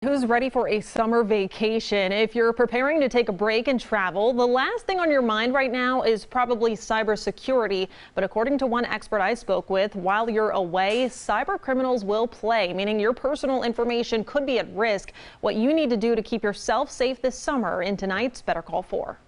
Who's ready for a summer vacation? If you're preparing to take a break and travel, the last thing on your mind right now is probably cybersecurity. But according to one expert I spoke with, while you're away, cyber criminals will play, meaning your personal information could be at risk. What you need to do to keep yourself safe this summer in tonight's Better Call 4.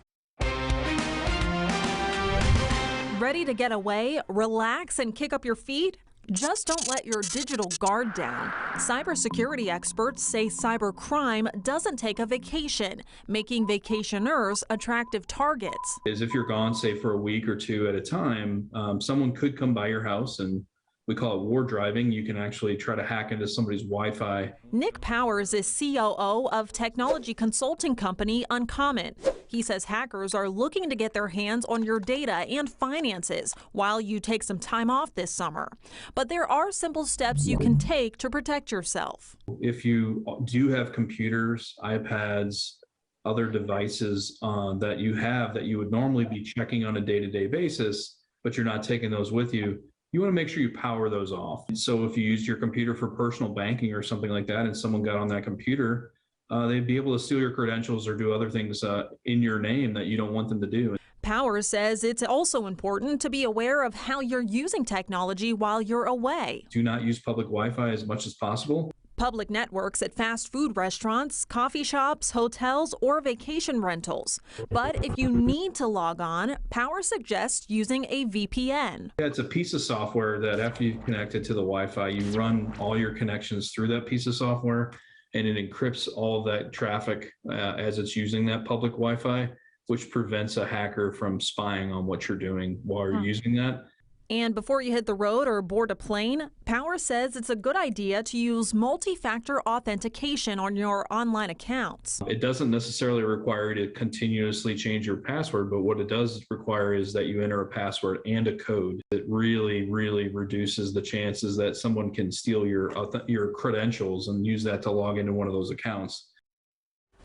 Ready to get away, relax, and kick up your feet? Just don't let your digital guard down. Cybersecurity experts say cybercrime doesn't take a vacation, making vacationers attractive targets. If you're gone, say for a week or two at a time, someone could come by your house, and we call it war driving. You can actually try to hack into somebody's Wi-Fi. Nick Powers is COO of technology consulting company Uncommon. He says hackers are looking to get their hands on your data and finances while you take some time off this summer. But there are simple steps you can take to protect yourself. If you do have computers, iPads, other devices that you have that you would normally be checking on a day-to-day basis, but you're not taking those with you, you want to make sure you power those off. So if you used your computer for personal banking or something like that and someone got on that computer, they'd be able to steal your credentials or do other things in your name that you don't want them to do. Powers says it's also important to be aware of how you're using technology while you're away. Do not use public Wi-Fi as much as possible. Public networks at fast food restaurants, coffee shops, hotels, or vacation rentals. But if you need to log on, Powers suggests using a VPN. Yeah, it's a piece of software that after you connect it to the Wi-Fi, you run all your connections through that piece of software, and it encrypts all of that traffic as it's using that public Wi-Fi, which prevents a hacker from spying on what you're doing while you're using that. And before you hit the road or board a plane, Powers says it's a good idea to use multi-factor authentication on your online accounts. It doesn't necessarily require you to continuously change your password, but what it does require is that you enter a password and a code. It really, really reduces the chances that someone can steal your credentials and use that to log into one of those accounts.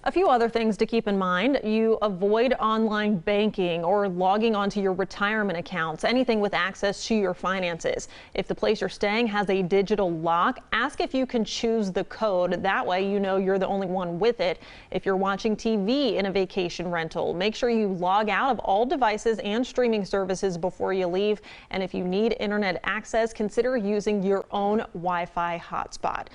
A few other things to keep in mind. You avoid online banking or logging onto your retirement accounts, anything with access to your finances. If the place you're staying has a digital lock, ask if you can choose the code. That way you know you're the only one with it. If you're watching TV in a vacation rental, make sure you log out of all devices and streaming services before you leave. And if you need internet access, consider using your own Wi-Fi hotspot.